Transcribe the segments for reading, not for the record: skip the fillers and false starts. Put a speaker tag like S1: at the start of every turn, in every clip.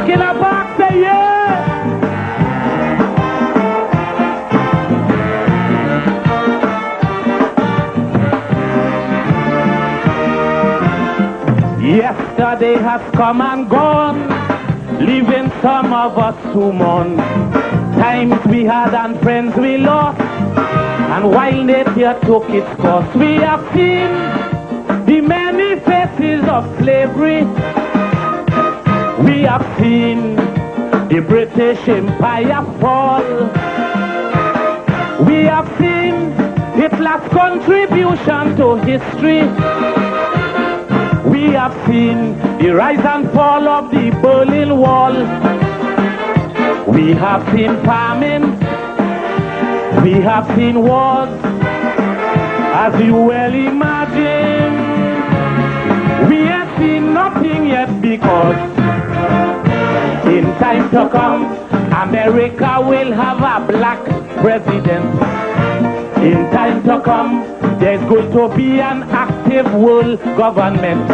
S1: in a box, say yeah. Yesterday has come and gone, leaving some of us to mourn. Times we had and friends we lost, and while nature took its course, we have seen the many faces of slavery. We have seen the British Empire fall. We have seen Hitler's contribution to history. We have seen the rise and fall of the Berlin Wall. We have seen famine. We have seen wars. As you well imagine, we have seen nothing yet, because in time to come, America will have a black president. In time to come, there's going to be an active world government.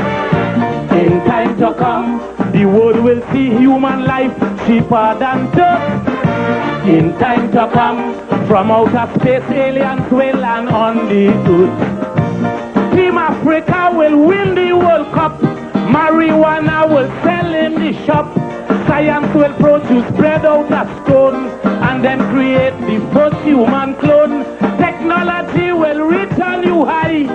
S1: In time to come, the world will see human life cheaper than dirt. In time to come, from outer space, aliens will land on the earth. Team Africa will win the World Cup. Marijuana will sell in the shop. Science will produce bread out of stone, and then create the first human clone. Technology will reach a new high.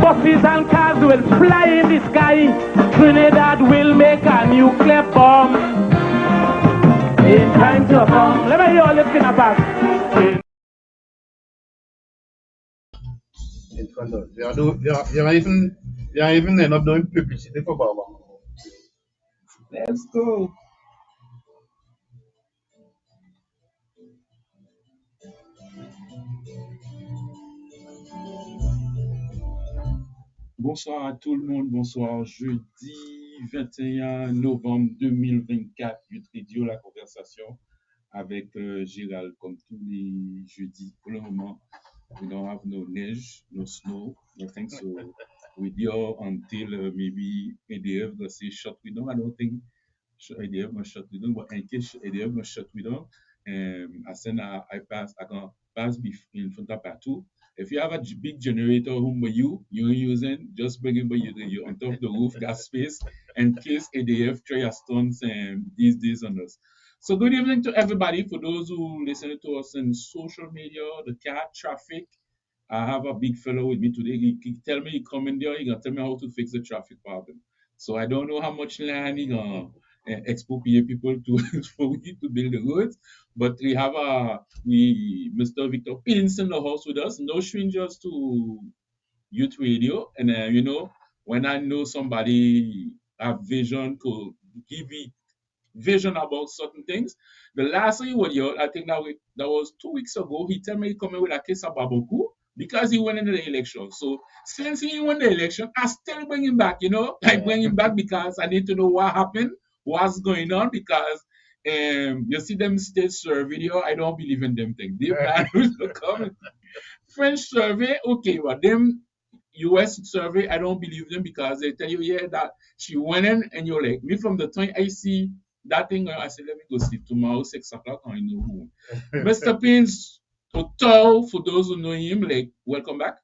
S1: Buses and cars will fly in the sky. Trinidad will make a nuclear bomb. In time to come. Let me hear you lifting up us.
S2: In front of you are even end up doing publicity for Baba.
S1: Let's go.
S3: Bonsoir à tout le monde, bonsoir. Jeudi 21 novembre 2024, Youth Radio, la conversation avec Gérald, comme tous les jeudis. Pour le moment, we don't have no neige, no snow, nothing. So we're here until maybe ADF will say shut we down. I don't think ADF will shut we down, but in case ADF will shut we down, I can pass in front of Patu. If you have a big generator whom you're using, just bring it by you on top of the roof, got space, in case ADF try a stunts these days on us. So good evening to everybody. For those who listen to us in social media, the cat traffic. I have a big fellow with me today. He tell me he come in there, he gonna tell me how to fix the traffic problem. So I don't know how much land he gonna expropriate people to for we to build the roads. But we have Mr. Victor Pins in the house with us, no strangers to Youth Radio. And when I know somebody have vision to give me vision about certain things. The last thing he was here, I think that was 2 weeks ago, he told me he come in with a case of Baboku because he won in the election. So since he won the election, I still bring him back, I bring him back because I need to know what happened, what's going on, because you see them state survey here, I don't believe in them things. They plan to come. French survey, okay, but them US survey, I don't believe them because they tell you, that she went in, and you're like, me from the time I see that thing, I said, let me go sleep tomorrow, 6 o'clock, I know who. Mr. Pins, Total, for those who know him, welcome back.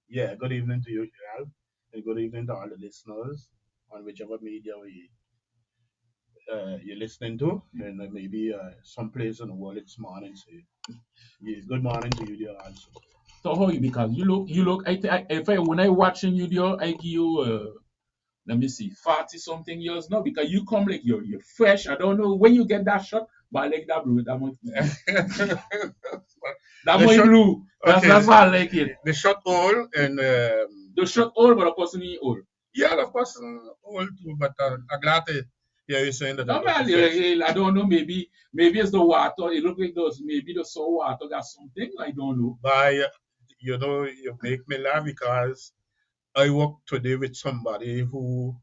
S2: Yeah, good evening to you, Gerald, and good evening to all the listeners on whichever media you're listening to, and maybe someplace in the world it's morning. So yeah, good morning to you there also.
S3: So how you, because you look, when I watching you there, I give you let me see, 40 something years now, because you come like you're fresh. I don't know when you get that shot, but I like that blue, that much. That much blue. That's why I like it.
S2: The shot old and
S3: the shot old, but the person is old.
S2: Yeah, the person old too, but I'm glad to hear you saying that.
S3: No, I don't know. Maybe it's the water. It looks like maybe the salt water got something. I don't know.
S2: But you make me laugh because I work today with somebody who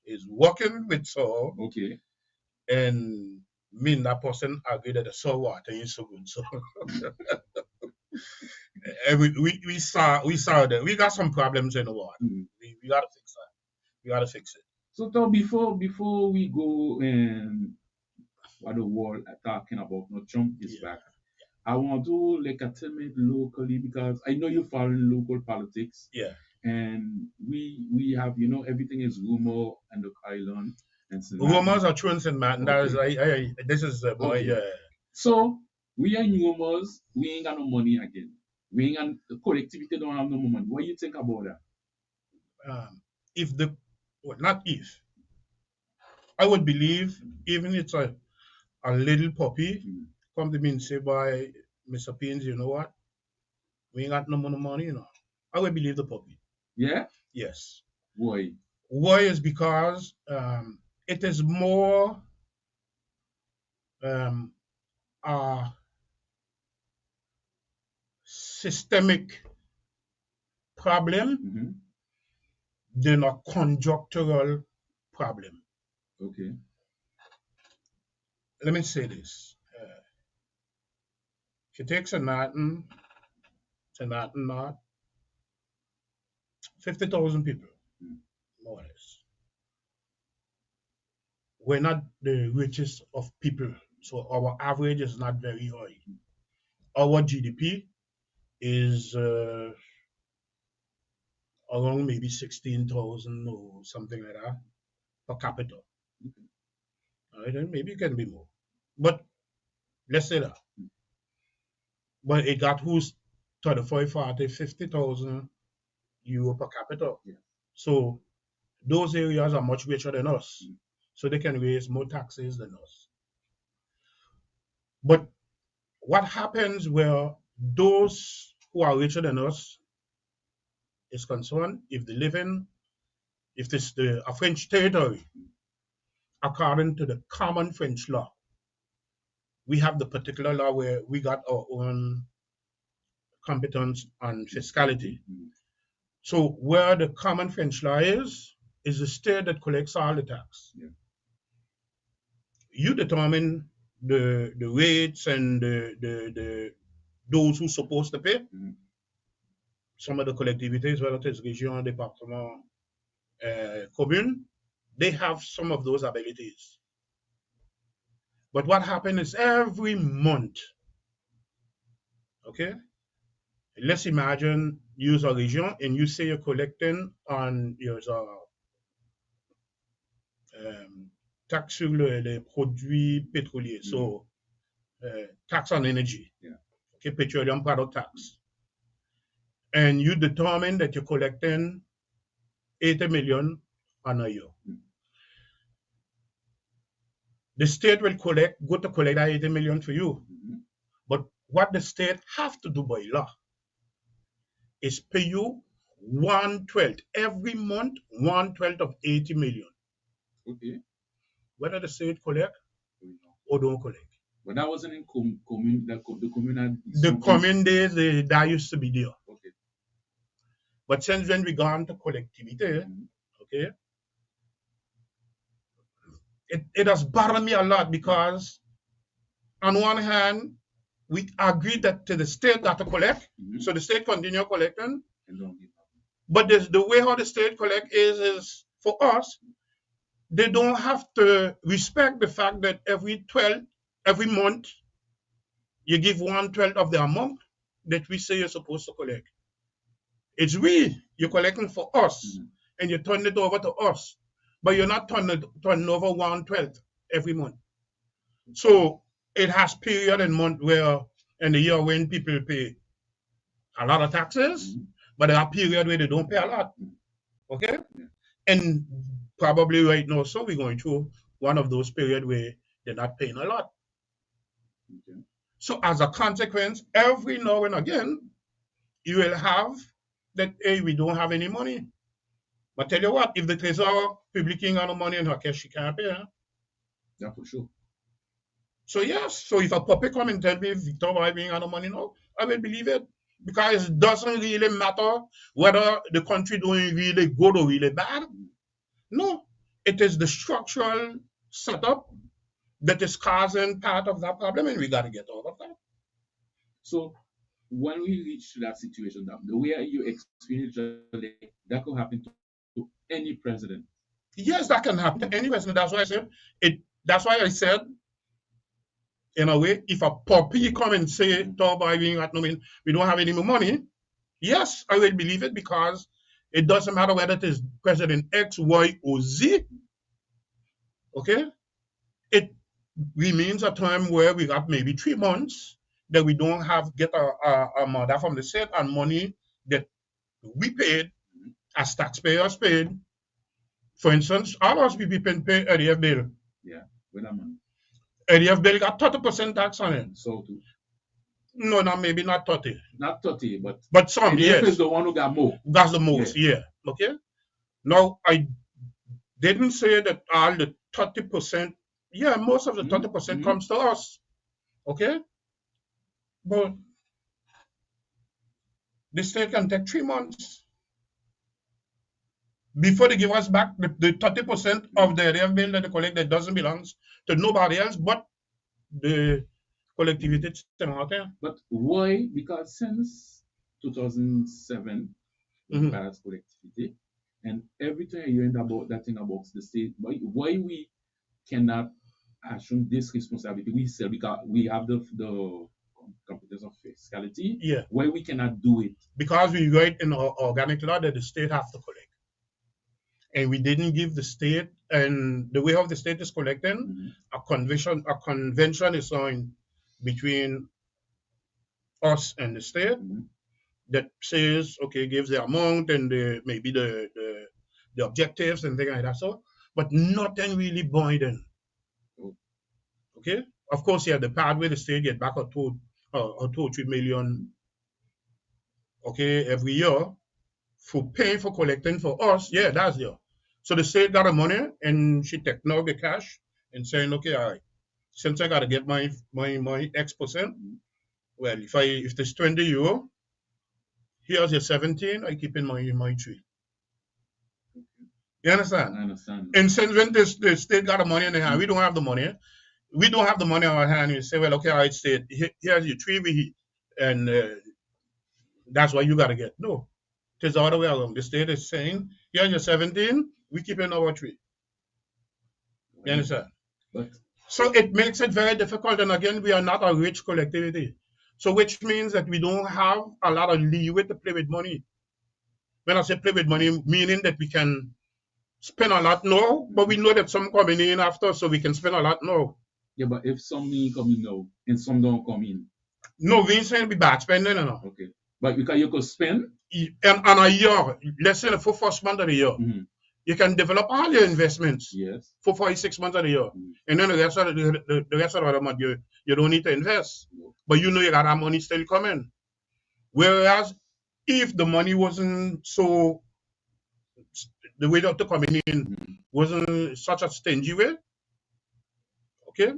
S2: is working with salt.
S3: Okay.
S2: And me and that person agree that the salt water is so good. So we saw that we got some problems in the water. We gotta fix that. We gotta fix it.
S3: So before we go what the world are talking about. No, Trump is
S2: Yeah.
S3: back. I want to like tell me locally because I know you follow local politics,
S2: Yeah.
S3: and we have everything is rumor and the island and St. Martin.
S2: Rumors are true in St. Martin. That is, this is my
S3: Okay. So we are in rumors. We ain't got no money again. We ain't got the collectivity don't have no more money. What do you think about that?
S2: If the well, not if I would believe even it's a little puppy
S3: Mm.
S2: come to me and say, "Boy, Mr. Paynes, you know what? We ain't got no more money, you know." I would believe the puppy.
S3: Yeah.
S2: Yes.
S3: Why?
S2: Why is because it is more a systemic problem
S3: Mm-hmm.
S2: than a conjunctural problem.
S3: Okay.
S2: Let me say this. If you take St. Martin North, 50,000 people,
S3: Mm.
S2: more or less. We're not the richest of people, so our average is not very high. Our GDP is around maybe 16,000 or something like that per capita. All right, and maybe it can be more. But let's say that. But it got who's 35, 40, 50,000 euro per capita.
S3: Yeah.
S2: So those areas are much richer than us.
S3: Mm.
S2: So they can raise more taxes than us. But what happens where those who are richer than us is concerned, if they live in, if this a French territory, according to the common French law, we have the particular law where we got our own competence on fiscality.
S3: Mm.
S2: So where the common French law is the state that collects all the tax.
S3: Yeah.
S2: You determine the rates and the those who supposed to pay.
S3: Mm.
S2: Some of the collectivités, whether it's région, département, commune, they have some of those abilities. But what happens is every month, okay, let's imagine use a region and you say you're collecting on your taxe sur les produits pétroliers, so tax on energy,
S3: Yeah.
S2: okay, petroleum product tax. And you determine that you're collecting 80 million on a year.
S3: Mm.
S2: The state will go to collect that 80 million for you.
S3: Mm-hmm.
S2: But what the state have to do by law is pay you 1/12 every month, 1/12 of 80 million,
S3: Okay.
S2: whether the state collect
S3: So,
S2: or don't collect.
S3: but that wasn't in commune. The communal.
S2: The common days, that used to be there.
S3: Okay.
S2: But since when we gone to collectivity,
S3: Mm.
S2: okay, it has bothered me a lot because on one hand, we agreed that the state got to collect,
S3: Mm-hmm.
S2: so the state continue collecting.
S3: And don't give up.
S2: But the way how the state collect is for us, they don't have to respect the fact that every month, you give 1/12 of the amount that we say you're supposed to collect. It's you're collecting for us,
S3: Mm-hmm.
S2: and you turn it over to us, but you're not turning over 1/12 every month. So it has period and month where in the year when people pay a lot of taxes,
S3: Mm-hmm.
S2: but there are period where they don't pay a lot. Okay?
S3: Yeah.
S2: And probably right now, so we're going through one of those periods where they're not paying a lot.
S3: Okay.
S2: So as a consequence, every now and again, you will have that, hey, we don't have any money. But tell you what, if the Trésor Public ain't got no money in her cash, she can't pay. Huh?
S3: Yeah, for sure.
S2: So yes, so if a puppy come and tell me Victor why we ain't got no money now, I will believe it. Because it doesn't really matter whether the country doing really good or really bad. No, it is the structural setup that is causing part of that problem, and we got to get out of that.
S3: So when we reach that situation, the way you explain it, that could happen to any president.
S2: Yes, that can happen to any person. That's why I said it. That's why I said in a way, if a puppy come and say, "Oh, boy, we don't have any more money," yes, I will believe it because it doesn't matter whether it is President X, Y, or Z. Okay, it remains a time where we got maybe 3 months that we don't get a mother from the state and money that we paid as taxpayers paid. For instance, all us people pay ADF bill.
S3: Yeah, with that money.
S2: ADF bill got 30% tax on it.
S3: So too.
S2: No, maybe not 30.
S3: Not 30,
S2: but some,
S3: ADF
S2: yes.
S3: is the one who got more.
S2: That's the most, yeah. Okay. Now, I didn't say that all the 30%, yeah, most of the 30% comes to us. Okay. But the state can take 3 months before they give us back the 30% of the area bill that they collect that doesn't belong to nobody else but the collectivity.
S3: But why? Because since 2007, we passed collectivity, and every time you hear about that thing about the state, why we cannot assume this responsibility? We say because we have the competence of fiscality.
S2: Yeah.
S3: Why we cannot do it?
S2: Because we write in our organic law that the state have to collect. And we didn't give the state, and the way how the state is collecting, a convention is signed between us and the state that says, okay, gives the amount and maybe the objectives and things like that. So, but nothing really binding. Okay, of course, yeah, the part where the state get back a 2 or 3 million, okay, every year for paying for collecting for us. Yeah, that's there. So the state got the money and she take now the cash and saying, okay, all right, since I gotta get my X%, well, if there's 20 euro, here's your 17, I keep in my 3. You understand?
S3: I understand.
S2: And since when the state got the money in their hand, we don't have the money. We don't have the money in our hand. You say, well, okay, all right, state, here's your 3, and that's what you gotta get. No, it's the other way around. The state is saying, here's your 17, we keep in our 3. You understand? So it makes it very difficult. And again, we are not a rich collectivity. So which means that we don't have a lot of leeway to play with money. When I say play with money, meaning that we can spend a lot now, but we know that some coming in after, so we can spend a lot now.
S3: Yeah, but if some come in now and some don't come in.
S2: No, we ain't saying we bad spending, no.
S3: Okay. But because you could spend?
S2: And a year, let's say the first month of the year, you can develop all your investments for 6 months of the year. And then the rest of the month, you don't need to invest. But you know you got that money still coming. Whereas if the money wasn't so, the way that to coming in wasn't such a stingy way, okay?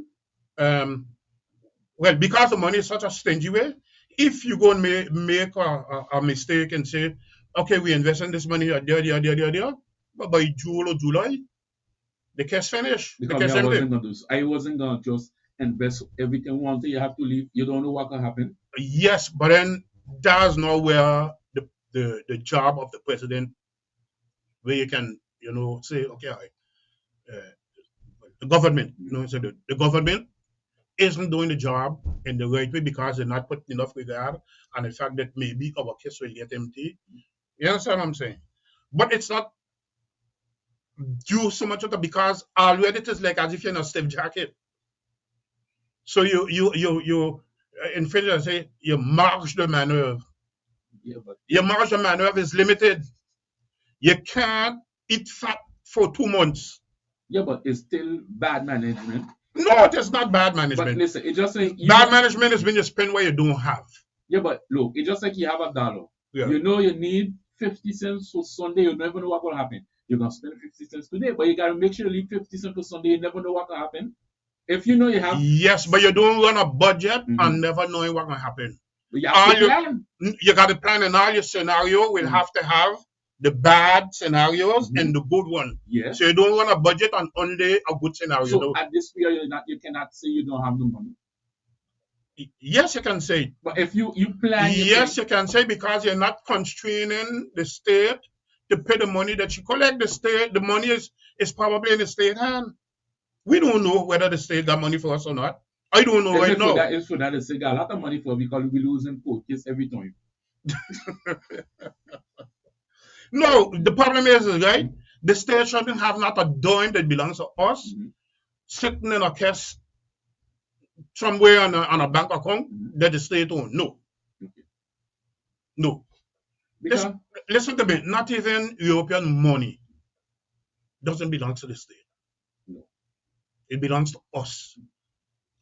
S2: Well, because the money is such a stingy way, if you go and make a mistake and say, okay, we invest in this money there, but by June or July, the cash finish.
S3: Because I wasn't going to just invest everything one day. You have to leave. You don't know what can happen.
S2: Yes, but then that's not where the job of the president, where you can, say, okay, the government, so the government isn't doing the job in the right way because they're not putting enough regard and the fact that maybe our case will get empty. You understand what I'm saying? But it's not due so much of it because already it is like as if you're in a stiff jacket. So you in French say your marge de maneuver.
S3: Yeah, but
S2: your marge de maneuver is limited. You can't eat fat for 2 months.
S3: Yeah, but it's still bad management.
S2: No, it is not bad management.
S3: But listen, it's just like
S2: bad management is when you spend what you don't have.
S3: Yeah, but look, it's just like you have $1.
S2: Yeah.
S3: You know you need 50 cents for Sunday. You never know what will happen. You're gonna spend 50 cents today, but you gotta make sure you leave 50 cents for Sunday. You never know what will happen. If you know you have
S2: yes, but you don't run a budget and never knowing what will happen.
S3: You have to plan.
S2: You got to plan, and all your scenario will have to have the bad scenarios and the good one.
S3: Yes.
S2: So you don't run a budget on only a good scenario.
S3: So at this period, you cannot say you don't have no money.
S2: Yes, you can say.
S3: But if you plan,
S2: yes, you can say because you're not constraining the state to pay the money that you collect. The money is probably in the state hand. We don't know whether the state got money for us or not. I don't know right now.
S3: It's for that they say got a lot of money for because we losing court case every time.
S2: No, the problem is right. The state shouldn't have not a dime that belongs to us sitting in a case somewhere on a bank account that the state owns. No. No. Listen to me. Not even European money doesn't belong to the state.
S3: No.
S2: It belongs to us.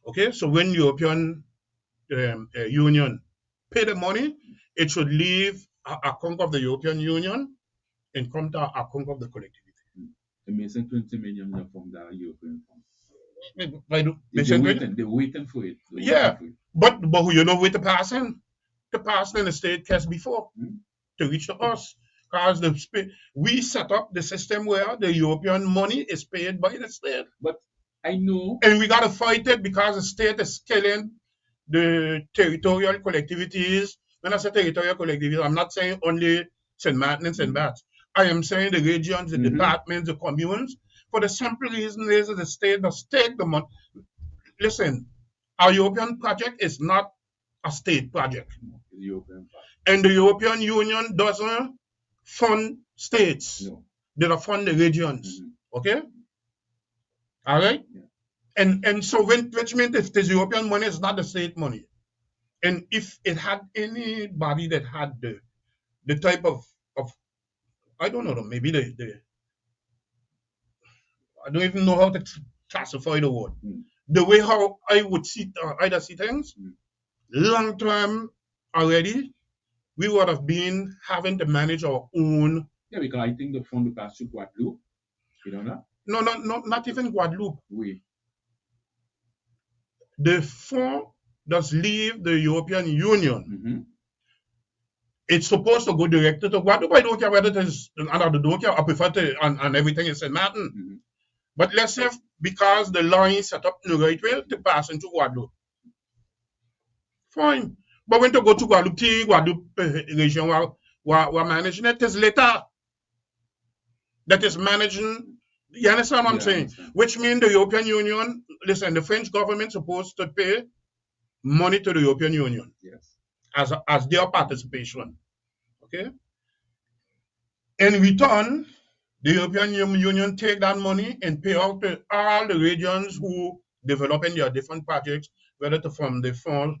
S2: Okay? So when European Union pay the money, it should leave a account of the European Union and come to a account of the collectivity.
S3: They're missing 20 million from the European fund. They're waiting for it.
S2: But you know, with the passing in the state case before to reach to us. Because we set up the system where the European money is paid by the state.
S3: But I know.
S2: And we got to fight it because the state is killing the territorial collectivities. When I say territorial collectivities, I'm not saying only St. Martin and St. Barts. I am saying the regions, the departments, the communes. For the simple reason is that the state does take the money. Listen, our European project is not a state project. And the European Union doesn't fund states.
S3: No.
S2: They don't fund the regions. Okay? All right? Yeah. And so which means if this European money is not the state money. And if it had anybody that had the type of I don't know, maybe I don't even know how to classify the word. The way how I would see either see things, long term already, we would have been having to manage our own.
S3: Yeah, because I think the fund will pass to Guadeloupe. You know that?
S2: No, not even Guadeloupe.
S3: Oui.
S2: The fund does leave the European Union. It's supposed to go directly to Guadeloupe. I don't care whether it is another don't care. I prefer to and everything is St. Martin. But let's say because the line is set up in the right way to pass into Guadeloupe. Fine. But when to go to Guadeloupe region we're managing it is later. That is managing. You understand what I'm saying? Which means the European Union, listen, the French government is supposed to pay money to the European Union.
S3: Yes.
S2: As their participation. Okay? In return, the European Union take that money and pay out to all the regions who developing their different projects, whether from the fund,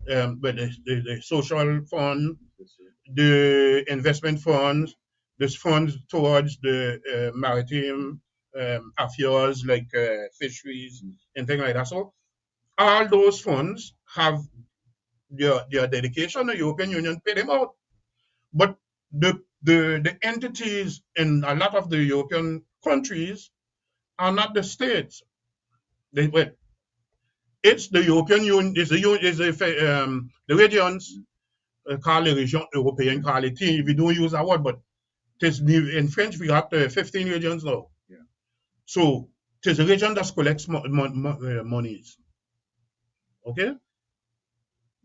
S2: the social fund, the investment funds, the funds towards the maritime affairs like fisheries and things like that. So all those funds have their dedication. The European Union pay them out. But the entities in a lot of the European countries are not the states. It's the European Union, the regions, call the region European, call it team. We don't use that word, but in French we have 15 regions now.
S3: Yeah.
S2: So it's a region that collects monies. Okay?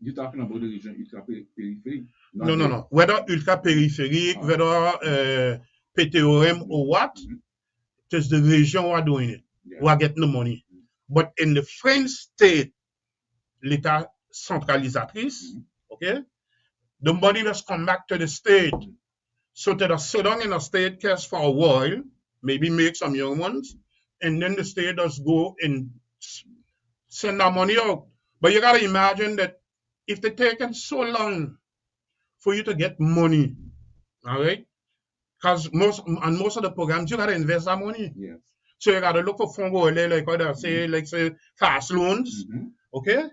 S3: You're talking about the region ultra-peripheric?
S2: No. Whether ultra-peripheric, whether PTOM or what, it is the region who are doing it, who are getting the money. But in the French state, l'État centralisatrice, okay, the money does come back to the state. So they sit down in a state case for a while, maybe make some young ones, and then the state does go and send that money out. But you gotta imagine that if they're taking so long for you to get money, all right? Because most of the programs, you gotta invest that money.
S3: Yes.
S2: So you gotta look for funds like what I say, like say fast loans, okay?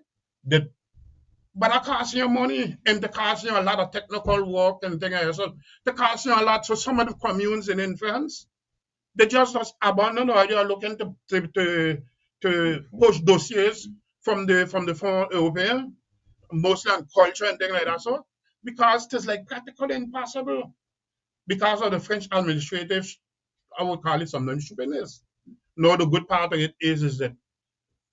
S2: But that costs you money, and it costs you a lot of technical work and things like that. So it costs you a lot. So some of the communes in France, they just abandon or they are looking to push dossiers from the Fund European, mostly on culture and things like that. So because it's like practically impossible because of the French administrative, I would call it sometimes stupidness. No, the good part of it is that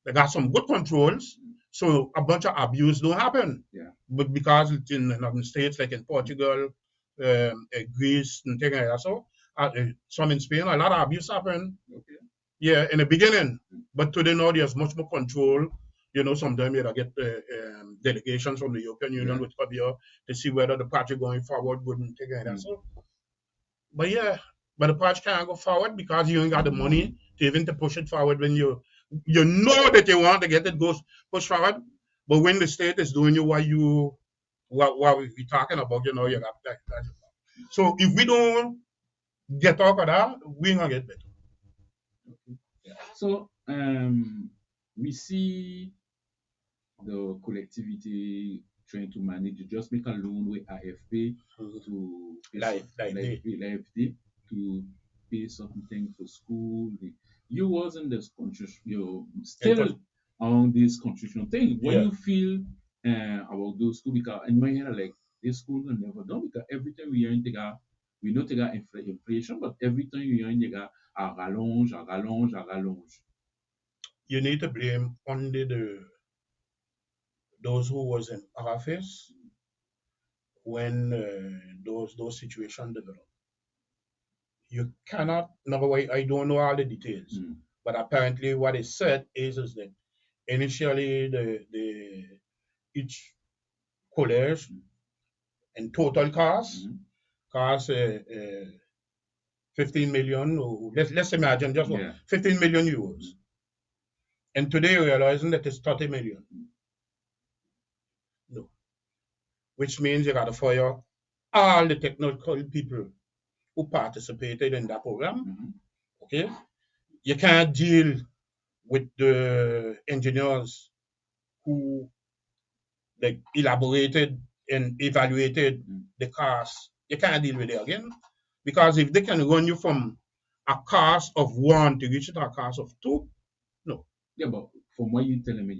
S2: they got some good controls, so a bunch of abuse don't happen.
S3: Yeah.
S2: But because it's in states like in Portugal, Greece, and things like that, so some in Spain, a lot of abuse happen.
S3: Okay.
S2: Yeah, in the beginning, but today now there's much more control. You know, sometimes you get delegations from the European Union which come here to see whether the project going forward wouldn't take like that. So, but the project can't go forward because you ain't got the money to even to push it forward when you know that you want to get it push forward. But when the state is doing you what we talking about, you know, you got that. So if we don't get out of that, we ain't gonna get better.
S3: So we see the collectivity trying to manage to just make a loan with AFP to LAFD to pay something for school. You was in this construction, you still on this construction thing. What do you feel about those schools? Because in my head, like this school are never done because every time we are in the we not take inflation, but every time we are in the a rallonge.
S2: You need to blame only those who was in office when those situations developed. You cannot, number one, I don't know all the details, but apparently what is said is that initially the each college and total cost 15 million, or let's imagine just 15 million euros. And today realizing that it's 30 million. No. Which means you got to fire all the technical people who participated in that program. Okay? You can't deal with the engineers who like elaborated and evaluated the cost. You can't deal with it again. Because if they can run you from a cost of 1 to reach a cost of 2, no.
S3: Yeah, but from what you're telling me,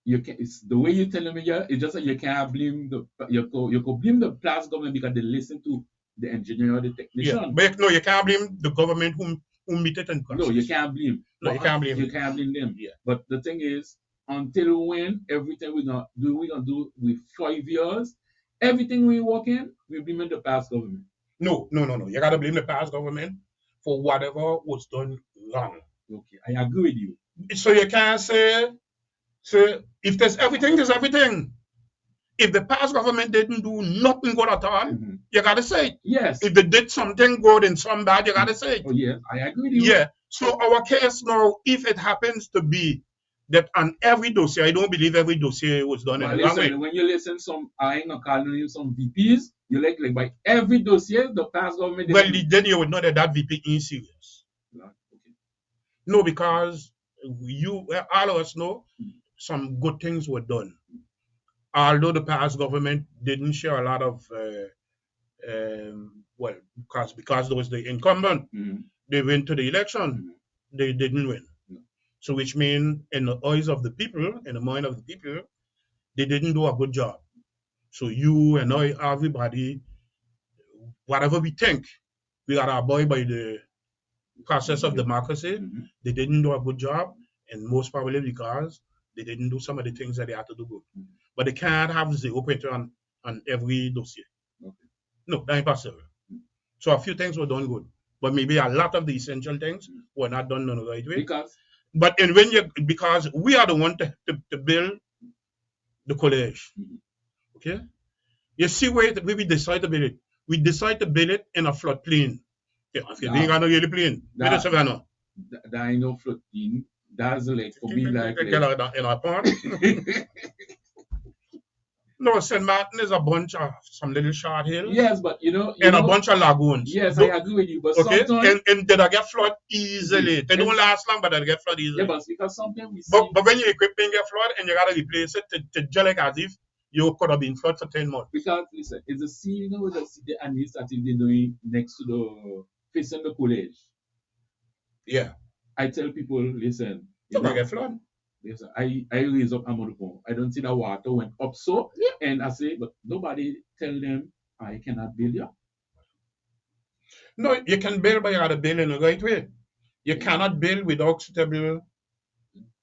S3: you can. It's the way you're telling me, it's just that you can't blame you can blame the past government because they listen to the engineer or the technician.
S2: Yeah, but no, you can't blame the government who meet it in process.
S3: No, you can't blame.
S2: No, you can't blame.
S3: You can't blame them. Yeah. But the thing is, until when everything we're gonna do with 5 years, everything we work in, we blame the past government.
S2: No. You gotta blame the past government for whatever was done wrong.
S3: Okay, I agree with you.
S2: So you can't say if there's everything, there's everything. If the past government didn't do nothing good at all, you gotta say it.
S3: Yes.
S2: If they did something good and some bad, you gotta say it.
S3: Oh yeah, I agree with you.
S2: Yeah. So our case now, if it happens to be that on every dossier, I don't believe every dossier was done in the wrong way.
S3: When you listen I ain't gonna call you some VPs, you like by every dossier, the past government.
S2: Well, then you would know that VP is serious.
S3: Okay.
S2: No, because all of us know some good things were done. Although the past government didn't share a lot of, because there was the incumbent, they went to the election, they didn't win. So which means in the eyes of the people, in the mind of the people, they didn't do a good job. So you and I, everybody, whatever we think, we got to abide by the process of democracy. They didn't do a good job, and most probably because they didn't do some of the things that they had to do good. But they can't have 0 on every dossier.
S3: Okay.
S2: No, that's impossible. So a few things were done good, but maybe a lot of the essential things were not done in the right way. Because we are the one to build the college. Okay? You see where we decide to build it. We decide to build it in a floodplain. Yeah, if you're not really plain,
S3: that ain't no floodplain. That's like for me like
S2: in a pond. No, St. Martin is a bunch of some little short hills.
S3: Yes, but
S2: and a bunch of lagoons.
S3: Yes, I agree with you. But
S2: okay,
S3: sometimes
S2: and they get flood easily. They don't last long, but they get flood easily.
S3: Yeah, but because sometimes we see.
S2: But when your equipment get flood and you gotta replace it to just like as if you could have been flood for 10 months.
S3: Because listen, it's a scene, the administrative they're doing next to the facing the college.
S2: Yeah.
S3: I tell people, listen.
S2: Don't get flood.
S3: Yes, I raise up Amadou. I don't see the water went up so, and I say, but nobody tell them I cannot build here.
S2: No, you can build, but you gotta build in the right way. You cannot build without suitable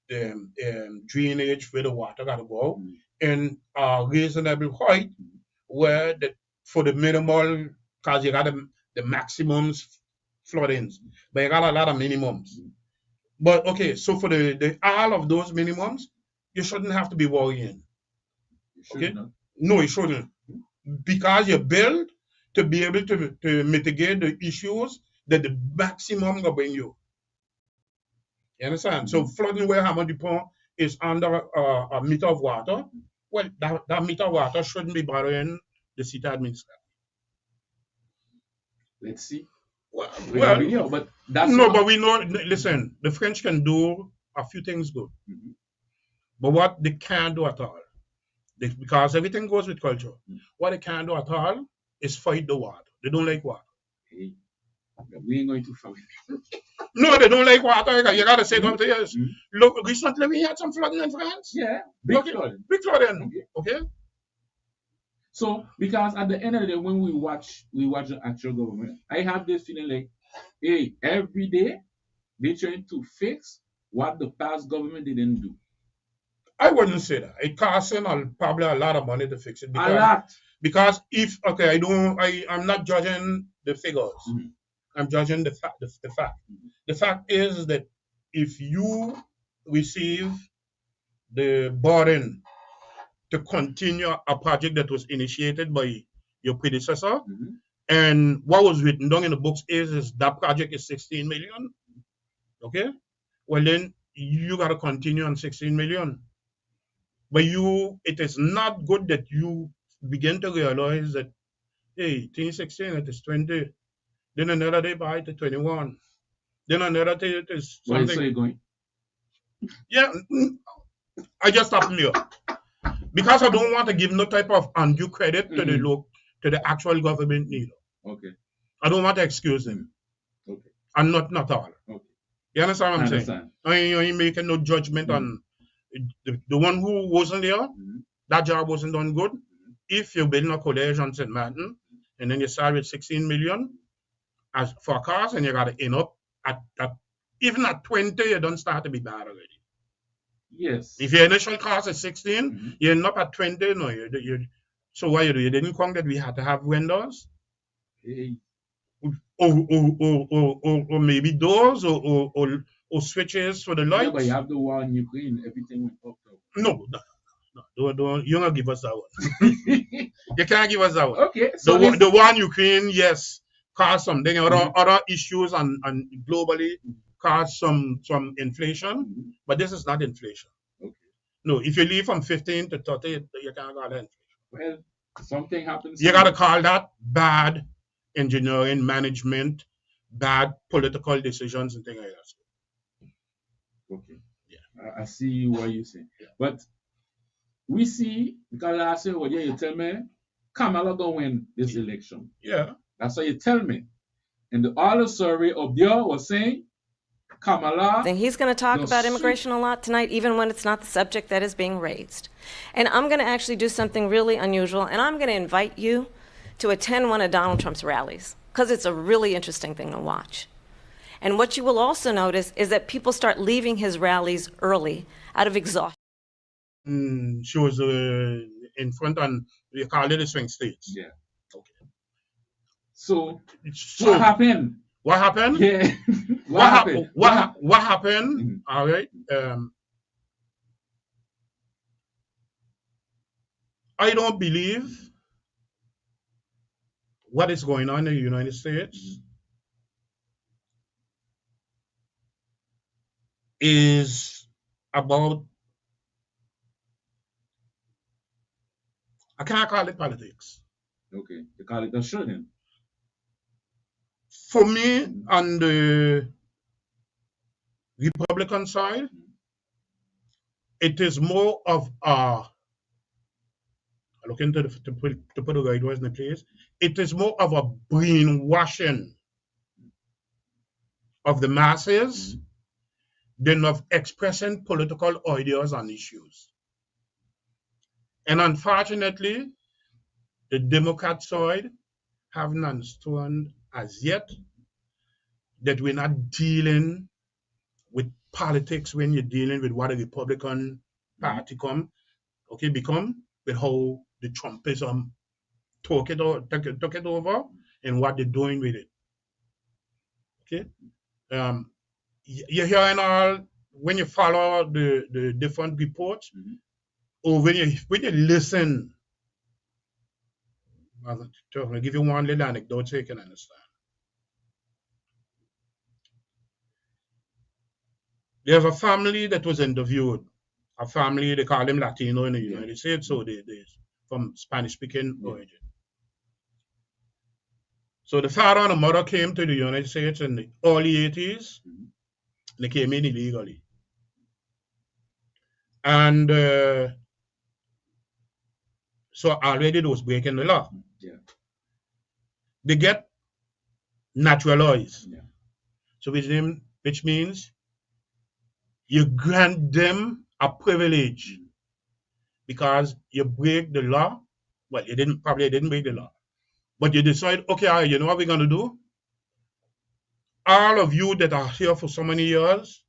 S2: drainage where the water gotta go in a reasonable height where for the minimal, because you got the maximums floodings, but you got a lot of minimums. But okay, so for the all of those minimums, you shouldn't have to be worrying.
S3: You should
S2: Okay?
S3: not.
S2: No, you shouldn't. Because you're built to be able to mitigate the issues that the maximum will bring you. You understand? So flooding where Hammer Dupont is under a meter of water, well, that meter of water shouldn't be bothering the city administrator.
S3: Let's see.
S2: Well,
S3: We have video, but that's
S2: no,
S3: not-
S2: but we know, listen, the French can do a few things good.
S3: Mhm.
S2: But what they can't do at all, because everything goes with culture, what they can't do at all is fight the water. They don't like water.
S3: Hey, we ain't going too far.
S2: No, they don't like water. You gotta say something else.
S3: Mhm.
S2: Look, recently we had some flooding in France.
S3: Yeah, big
S2: Okay.
S3: flooding.
S2: Big flooding. Okay?
S3: So, because at the end of the day, when we watch the actual government, I have this feeling like, hey, every day they're trying to fix what the past government didn't do.
S2: I wouldn't say that. It costs them probably a lot of money to fix it.
S3: A lot.
S2: Because if, okay, I'm not judging the figures.
S3: Mhm.
S2: I'm judging the fact. The fact. The fact is that if you receive the burden to continue a project that was initiated by your predecessor,
S3: Mhm.
S2: and what was written down in the books is that project is 16 million, okay? Well, then you got to continue on 16 million. But it is not good that you begin to realize that, hey, 16, it is 20. Then another day by to 21. Then another day it is
S3: Where
S2: something.
S3: so you going?
S2: Yeah, I just stop here. Because I don't want to give no type of undue credit to the actual government neither.
S3: Okay.
S2: I don't want to excuse them.
S3: Okay.
S2: And not all.
S3: Okay.
S2: You understand what
S3: I
S2: I'm
S3: understand.
S2: saying? I ain't making no judgment on the one who wasn't there.
S3: Mhm.
S2: That job wasn't done good. If you're building a college on St. Martin and then you start with 16 million as for cars and you got to end up at even at 20, you don't start to be bad already.
S3: Yes.
S2: If your initial cost is 16,
S3: Mhm.
S2: you end up at 20. No, so what you do? You didn't count that we had to have windows,
S3: Hey.
S2: or maybe doors, or switches for the
S3: Yeah,
S2: lights.
S3: but you have the war in Ukraine, everything went up.
S2: No, don't, you don't give us that one. You can't give us that one.
S3: Okay. So
S2: The war in Ukraine, yes, caused something. Other issues and globally caused some inflation, but this is not inflation.
S3: Okay.
S2: No, if you leave from 15 to 30, you can't call that inflation.
S3: Well, something happens.
S2: You got to call that bad engineering, management, bad political decisions, and things like that.
S3: Okay. Yeah. I see what you say. Yeah. But we see, because last year, yeah, you tell me, Kamala gonna win this election.
S2: Yeah.
S3: That's what you tell me. And the other survey up there was saying Kamala.
S4: And he's going to talk about immigration a lot tonight, even when it's not the subject that is being raised. And I'm going to actually do something really unusual, and I'm going to invite you to attend one of Donald Trump's rallies, because it's a really interesting thing to watch. And what you will also notice is that people start leaving his rallies early out of exhaustion.
S2: She was in front on, you call it the swing states.
S3: Yeah.
S2: Okay.
S3: So what happened?
S2: What happened?
S3: Yeah. What happened?
S2: What happened?
S3: Mm-hmm.
S2: All right. I don't believe what is going on in the United States is about, I can't call it politics.
S3: Okay. You call it a shooting.
S2: For me, on the Republican side, it is more of a, looking to put the right words in the place, it is more of a brainwashing of the masses than of expressing political ideas and issues. And unfortunately, the Democrat side haven't understood as yet that we're not dealing with politics when you're dealing with what a Republican Party become with how the Trumpism took it over and what they're doing with it. Okay, you're hearing all when you follow the different reports,
S3: Mhm.
S2: or when you listen, I'll give you one little anecdote so you can understand. There's a family that was interviewed, a family, they call them Latino in the
S3: Yeah.
S2: United States, so they from Spanish-speaking
S3: Yeah.
S2: origin. So the father and the mother came to the United States in the early 80s.
S3: Mhm.
S2: They came in illegally. And so already they was breaking the law.
S3: Yeah.
S2: They get naturalized.
S3: Yeah.
S2: So which means you grant them a privilege
S3: Mhm.
S2: because you break the law. Well, you probably didn't break the law. But you decide, okay, all right, you know what we're gonna do? All of you that are here for so many years,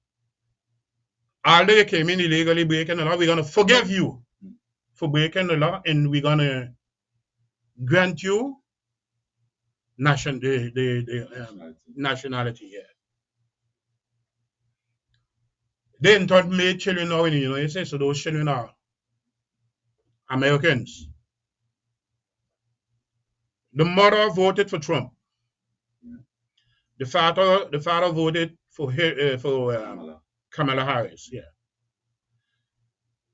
S2: although you came in illegally breaking the law, we're gonna forgive you for breaking the law, and we're gonna grant you nationality. Yeah. They in turn made children now in the United States, so those children are Americans. The mother voted for Trump.
S3: Yeah.
S2: The father voted for Kamala Harris. Yeah.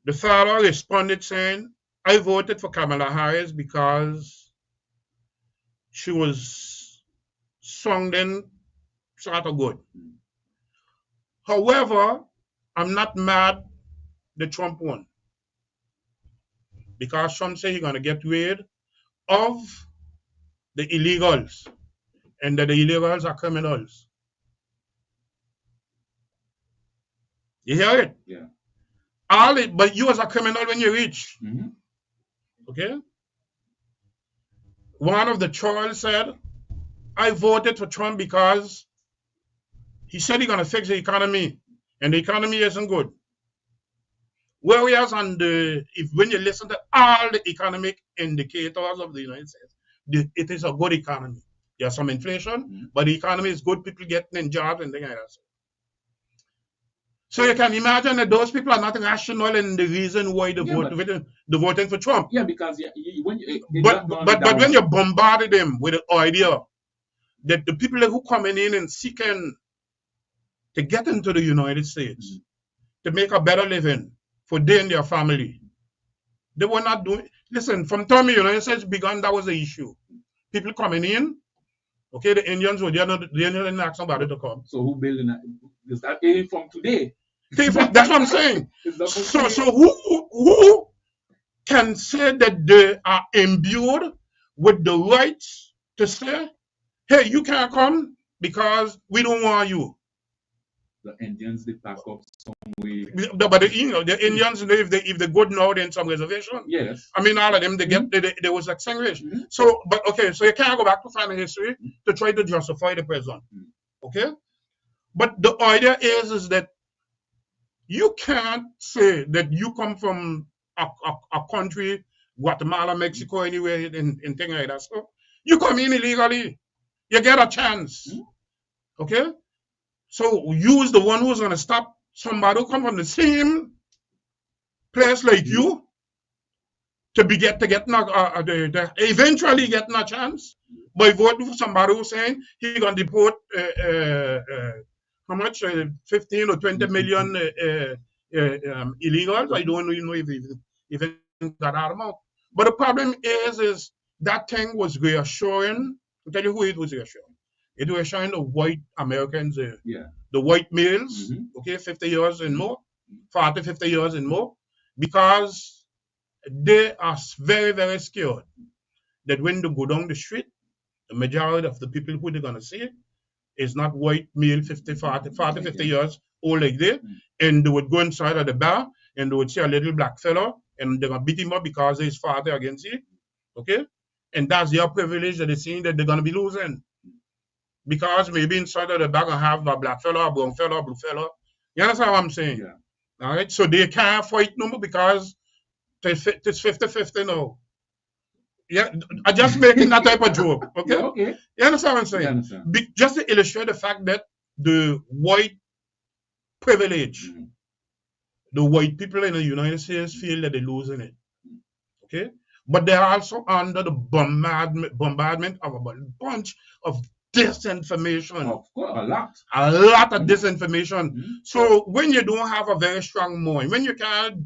S2: The father responded saying, "I voted for Kamala Harris because she was sounding sort of good. However, I'm not mad that Trump won because Trump said he's gonna get rid of the illegals, and that the illegals are criminals." You hear it?
S3: Yeah.
S2: But you as a criminal when you're rich.
S3: Mhm.
S2: Okay? One of the trolls said, "I voted for Trump because he said he's gonna fix the economy, and the economy isn't good." Whereas when you listen to all the economic indicators of the United States, it is a good economy. There's some inflation, but the economy is good. People getting in jobs and things like that. So you can imagine that those people are not rational in the reason why they voting for Trump.
S3: Yeah, because
S2: But when you bombarded them with the idea that the people who coming in and seeking to get into the United States to make a better living for they and their family, they were not doing. Listen, from time the United States began, that was the issue. People coming in, okay, the Indians were there, the Indians didn't ask somebody to come.
S3: So who building that? Is that from today?
S2: That's what I'm saying. So who can say that they are imbued with the rights to say, "Hey, you can't come because we don't want you"?
S3: The Indians, they pack up some way.
S2: But the Indians, if they go now, in some reservation.
S3: Yes.
S2: I mean, all of them, they was extinguished. So, but okay, so you can't go back to family history to try to justify the present. Okay? But the idea is that you can't say that you come from a country, Guatemala, Mexico, anywhere, and things like that. So you come in illegally, you get a chance. Okay? So you is the one who's gonna stop somebody who come from the same place like you eventually getting a chance by voting for somebody who's saying he's gonna deport how much 15 or 20 million illegals. I don't even know if even got that amount. But the problem is that thing was reassuring. I'll tell you who it was reassuring. It was showing the white Americans, the white males, okay, 50 years and more, 40, 50 years and more, because they are very, very scared that when they go down the street, the majority of the people who they're going to see is not white male 50, 50 years old like they, and they would go inside of the bar and they would see a little black fellow and they're going to beat him up because his father against it, okay? And that's their privilege that they're seeing that they're going to be losing. Because maybe inside of the bag I have a black fellow, a brown fellow, a blue fellow. You understand what I'm saying? Yeah. All right. So they can't fight no more because it's 50-50 now. Yeah, I'm just making that type of joke. Okay.
S3: Yeah, okay.
S2: You understand what I'm saying?
S3: Yeah, I understand.
S2: Just to illustrate the fact that the white privilege. The white people in the United States feel that they're losing it. Okay? But they're also under the bombardment of a bunch of disinformation.
S3: Of course, a lot.
S2: A lot of disinformation. So when you don't have a very strong mind, when you can't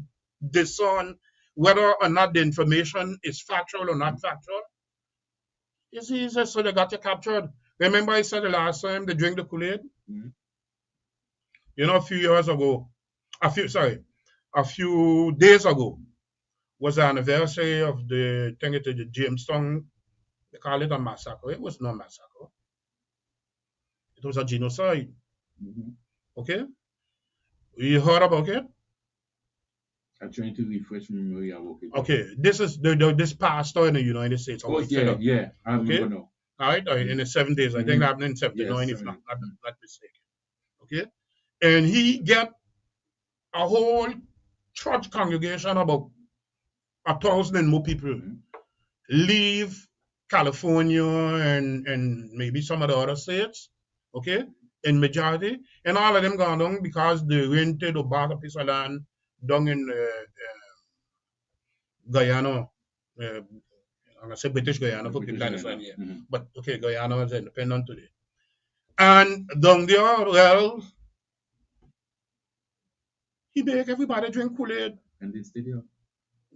S2: discern whether or not the information is factual or not factual, you see, so they got you captured. Remember I said the last time they drink the Kool-Aid? You know, a few days ago was the anniversary of the Jamestown. They call it a massacre. It was not a massacre. It was a genocide. Okay? You heard about it?
S3: I'm trying to refresh my memory about it.
S2: Okay, this is this pastor in the United States.
S3: Oh, yeah, I remember now.
S2: All right, in the 70s. I think that happened in 79, if not mistaken. Okay? And he get a whole church congregation, about 1,000 and more people, leave California and maybe some of the other states, okay, in majority, and all of them gone down because they rented or bought a piece of land down in Guyana. I'm going to say British Guyana for people that understand here. But okay, Guyana is independent today. And down there, well, he make everybody drink Kool-Aid.
S3: And they stay there.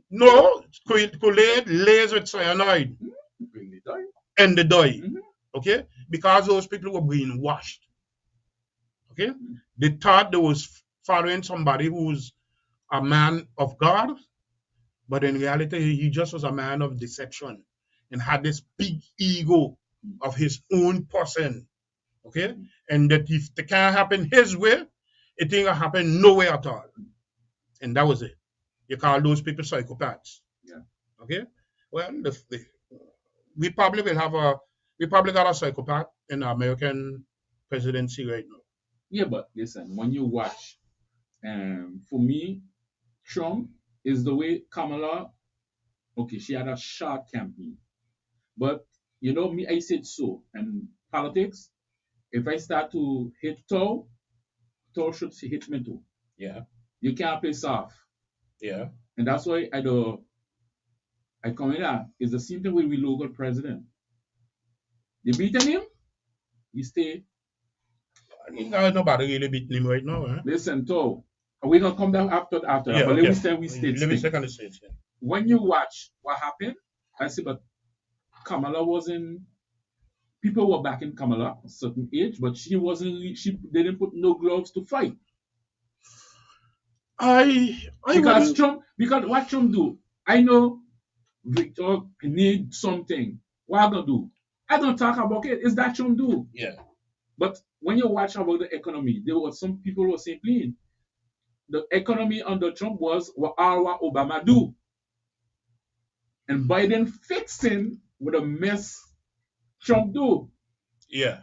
S2: No, Kool-Aid laced with cyanide.
S3: Really die.
S2: And they die. Okay? Because those people were being washed. Okay? They thought they was following somebody who's a man of God, but in reality, he just was a man of deception and had this big ego of his own person. Okay? And that if it can't happen his way, it ain't gonna happen no way at all. And that was it. You call those people psychopaths.
S3: Yeah.
S2: Okay? Well, we probably got a psychopath in the American presidency right now.
S3: Yeah, but listen, when you watch, for me, Trump is the way Kamala, okay, she had a short campaign. But, you know, me, I said so. And politics, if I start to hit toe should hit me too.
S2: Yeah.
S3: You can't play soft.
S2: Yeah.
S3: And that's why I come in there. It's the same thing with the local president. They beaten him, he stay.
S2: Nobody really beating him right now. Eh?
S3: Listen, Toe, we're going to come down after
S2: Yeah,
S3: but
S2: okay.
S3: let me say we stayed.
S2: Let me second the stage. Yeah.
S3: When you watch what happened, I see, but Kamala wasn't. People were backing Kamala a certain age, but she wasn't. She didn't put no gloves to fight. Because what Trump do? I know Victor need something. What I'm gonna do? I don't talk about it. Is that Trump do?
S2: Yeah.
S3: But when you watch about the economy, there was some people who were saying, clean. The economy under Trump was what Obama do. And Biden fixing with a mess Trump do.
S2: Yeah.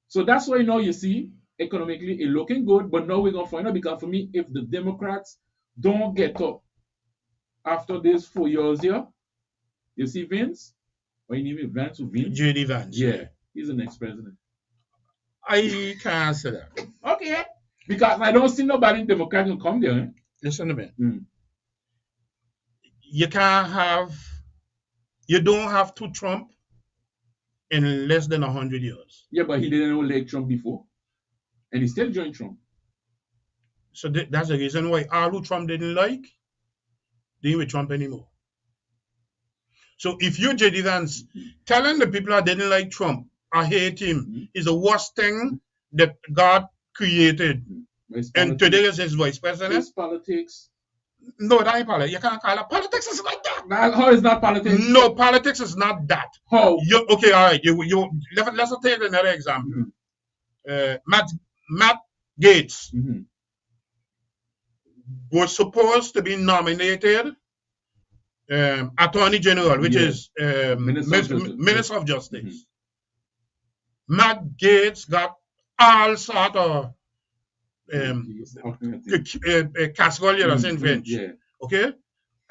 S3: So that's why now you see economically it looking good, but now we're gonna find out, because for me, if the Democrats don't get up after these 4 years here, you see Vince, or you name Vance or Vince?
S2: J.D. Vance.
S3: Yeah, he's the next president.
S2: I can't say that.
S3: Okay. Because I don't see nobody in Democrat who come there. Eh?
S2: Listen to me. You don't have two Trump in less than 100 years.
S3: Yeah, but he didn't elect Trump before. And he still joined Trump.
S2: So that's the reason why all who Trump didn't like, they ain't with Trump anymore. So if you're J.D. Vance, telling the people that didn't like Trump, I hate him, is the worst thing that God created. And today is his vice president.
S3: It's politics.
S2: No, that ain't politics. You can't call it politics. Is like that.
S3: How is that politics?
S2: No, politics is not that.
S3: How?
S2: Okay, all right. Let's take another example. Matt Gaetz was supposed to be nominated Attorney General, which is Minister of Justice. Matt Gaetz got all sort of casserole, in French, okay,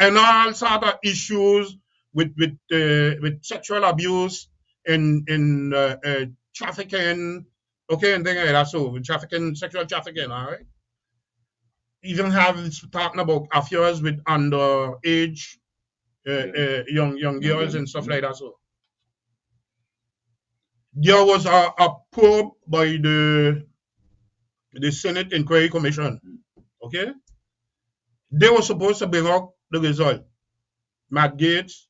S2: and all sort of issues with sexual abuse and trafficking, okay, and things like that. So sexual trafficking, all right. even have talking about affairs with underage young girls and stuff like that. So there was a probe by the Senate Inquiry Commission. Okay, they were supposed to bring out the result. Matt Gaetz,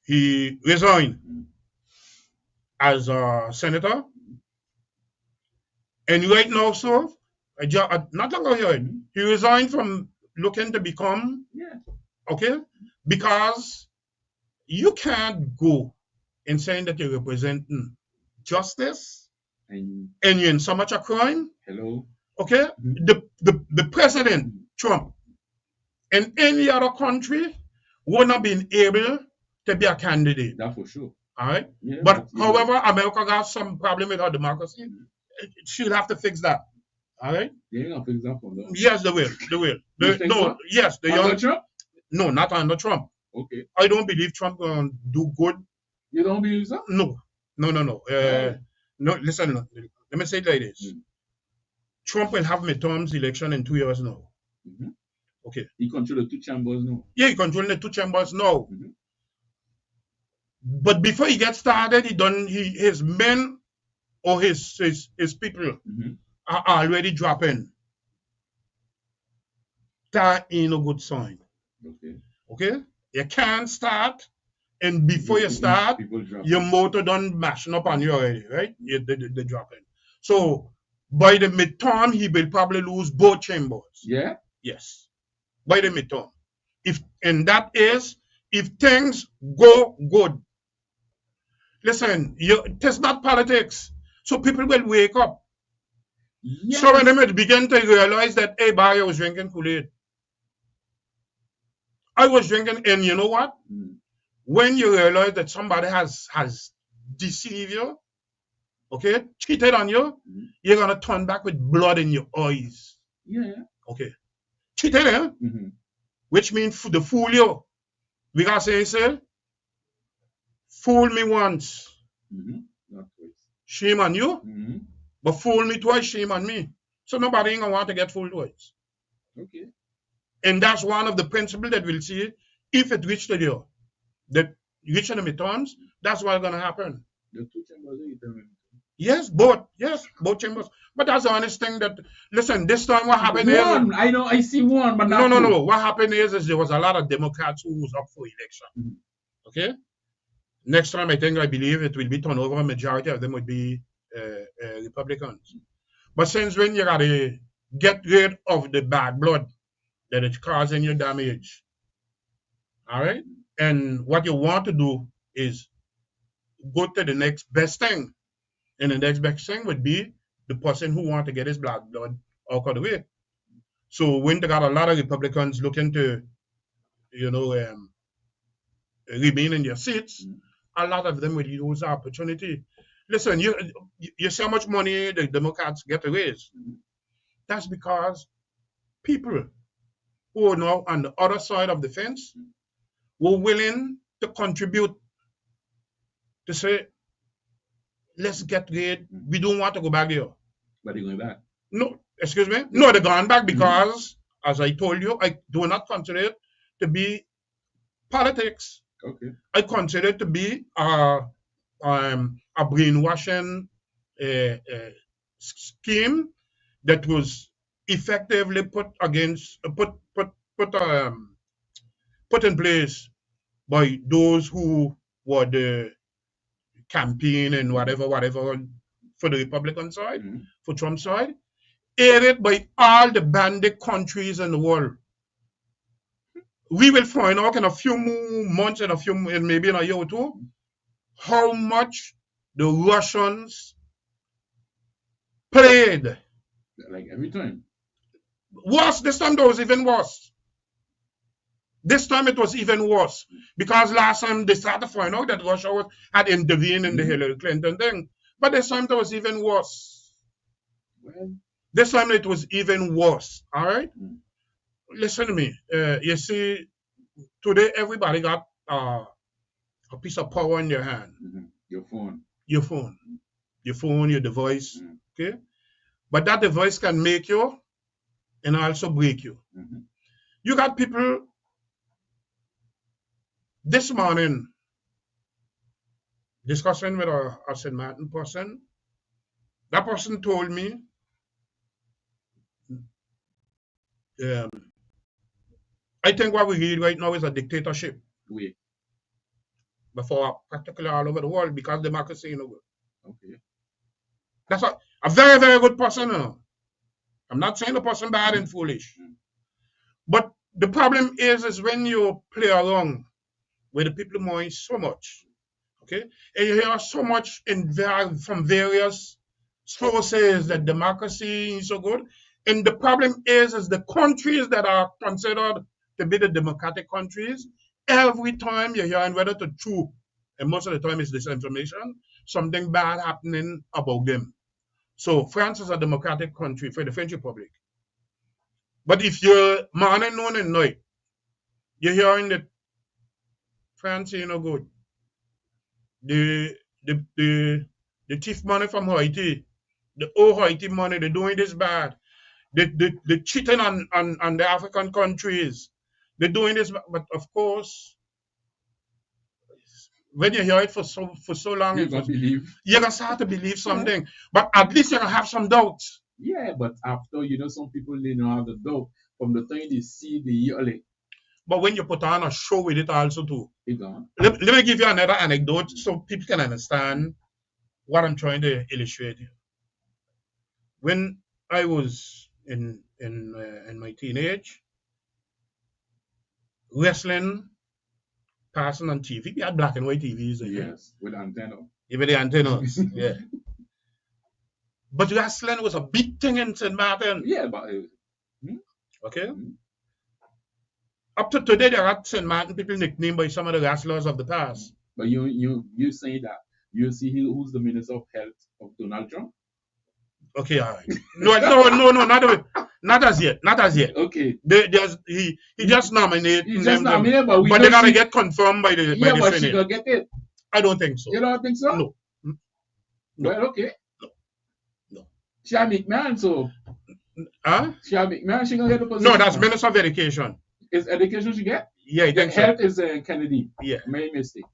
S2: he resigned as a senator, and right now, so not long ago, he resigned from looking to become okay, because you can't go and saying that you're representing justice and you're in so much a crime.
S3: Hello.
S2: Okay, the president Trump in any other country would not been able to be a candidate.
S3: That's for sure.
S2: All right,
S3: Yeah,
S2: but however, America got some problem with our democracy. She'll have to fix that. All right.
S3: They ain't gonna fix that for them.
S2: Yes, they will. They will.
S3: So?
S2: Yes, the
S3: Under
S2: young.
S3: Trump?
S2: No, not under Trump.
S3: Okay.
S2: I don't believe Trump gonna do good.
S3: You don't believe so?
S2: No. No. Listen. Let me say it like this. Trump will have midterms election in 2 years now. Okay.
S3: He control the two chambers now.
S2: Yeah, he controlling the two chambers now. But before he gets started, his men or his people are already dropping. That ain't a good sign. Okay? You can't start, and before you start, your motor done mashing up on you already, right? They're dropping. So by the midterm, he will probably lose both chambers.
S3: Yeah?
S2: Yes. By the midterm. If things go good. Listen, it's not politics. So people will wake up. Yes. So when they begin to realize that, hey, I was drinking Kool-Aid. I was drinking, and you know what? When you realize that somebody has deceived you, okay, cheated on you, you're going to turn back with blood in your eyes.
S3: Yeah.
S2: Okay. Cheated, eh? Which means to fool you. We got to say, fool me once. Shame on you. But fool me twice, shame on me. So nobody ain't going to want to get fooled twice.
S3: Okay.
S2: And that's one of the principles that we'll see if it reaches to you. That reaching the midterms, that's what's going to happen.
S3: The two chambers,
S2: yes, both. Yes, both chambers. But that's the honest thing that, listen, this time what happened is...
S3: I know, I see one, but not
S2: No. What happened is there was a lot of Democrats who was up for election. Okay? Next time, I believe it will be turned over. A majority of them would be Republicans. But since when you got to get rid of the bad blood that is causing you damage, all right? And what you want to do is go to the next best thing. And the next best thing would be the person who wants to get his black blood out of the way. So when they got a lot of Republicans looking to, remain in their seats, a lot of them will use the opportunity. Listen, you see how much money the Democrats get to raise. That's because people who are now on the other side of the fence were willing to contribute to say, let's get rid. We don't want to go back there.
S3: But they're going back?
S2: No, excuse me? No, they're going back because, as I told you, I do not consider it to be politics.
S3: Okay.
S2: I consider it to be a brainwashing scheme that was effectively put in place by those who were the campaign and whatever for the Republican side, for Trump's side, aided by all the bandit countries in the world. We will find out in a few months and maybe in a year or two how much the Russians played.
S3: Like every time.
S2: Worse, this time it was even worse. This time it was even worse because last time they started to find out that Russia had intervened in the Hillary Clinton thing. But this time it was even worse.
S3: Well,
S2: this time it was even worse. All right? Listen to me. You see, today everybody got a piece of power in their hand.
S3: Your phone.
S2: Your phone, your device. Okay? But that device can make you and also break you. You got people this morning discussing with a St. Martin person. That person told me I think what we need right now is a dictatorship.
S3: Oui.
S2: But for practically all over the world because democracy is no good.
S3: Okay.
S2: That's a very, very good person. I'm not saying the person bad and foolish. But the problem is when you play around with the people more so much, okay? And you hear so much from various sources that democracy is so good. And the problem is the countries that are considered to be the democratic countries, every time you're hearing whether to true, and most of the time it's disinformation, something bad happening about them. So France is a democratic country for the French Republic. But if you're morning, noon, and night, you're hearing that France is no good. The thief money from Haiti, the old Haiti money, they're doing this bad. They're cheating on the African countries. They're doing this, but of course, when you hear it for so long, you're gonna start to believe something. Yeah. But at least you're gonna have some doubts.
S3: Yeah, but after some people they don't have the doubt from the time they see the yearly.
S2: But when you put on a show with it also too. Let me give you another anecdote so people can understand what I'm trying to illustrate here. When I was in my teenage, wrestling passing on TV. We had black and white TVs.
S3: Yes, with antenna.
S2: Even the antennas, yeah. But wrestling was a big thing in St. Martin.
S3: Yeah, but...
S2: Okay? Up to today, there are St. Martin people nicknamed by some of the wrestlers of the past.
S3: But you say that. You see who's the Minister of Health of Donald Trump?
S2: Okay, all right. No, not as yet. Not as yet.
S3: Okay.
S2: He just nominated.
S3: He just nominated, but
S2: they gotta get confirmed by the
S3: but
S2: Senate.
S3: She gonna get it.
S2: I don't think so.
S3: You don't think so?
S2: No.
S3: Well, okay.
S2: No.
S3: She a McMahon, so.
S2: Huh?
S3: She a McMahon, she gonna get the position.
S2: No, that's Minister of Education.
S3: Is education she get?
S2: Yeah, I think so.
S3: Health is Kennedy.
S2: Yeah.
S3: Made mistake.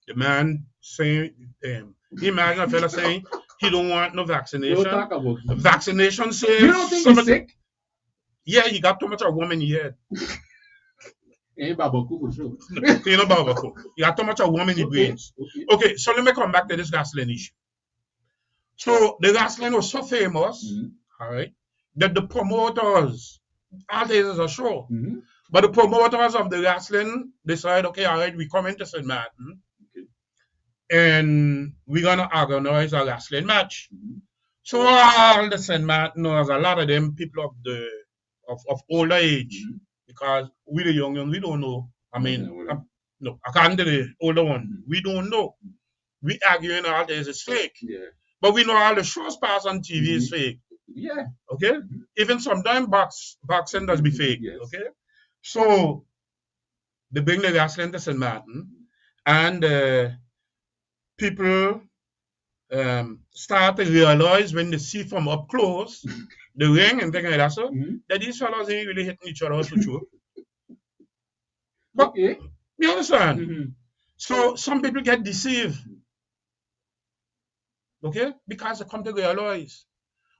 S2: The man saying, he imagine a fella saying he don't want no vaccination.
S3: Don't talk about it.
S2: Vaccination says.
S3: You don't think he's sick?
S2: Yeah, he got too much of a woman in his head.
S3: Ain't Babaku for sure.
S2: You know Babaku. He got too much of a woman in his brains. Okay, so let me come back to this wrestling issue. So the wrestling was so famous, all right, that the promoters, all this is a show, but the promoters of the wrestling decided, okay, all right, we come into St. Martin, and we're gonna organize a wrestling match. So all the St. Martiners, a lot of them people of older age, because we the young, we don't know. I mean, no, according to the older one, we don't know. We arguing all this is fake.
S3: Yeah.
S2: But we know all the shows pass on TV is fake.
S3: Yeah.
S2: Okay? Even sometimes boxing does be fake.
S3: Yes.
S2: Okay? So they bring the wrestling to St. Martin, and people start to realize when they see from up close the ring and things like that, so that these fellas ain't really hitting each other for sure. But you understand? So some people get deceived. Okay? Because they come to realize.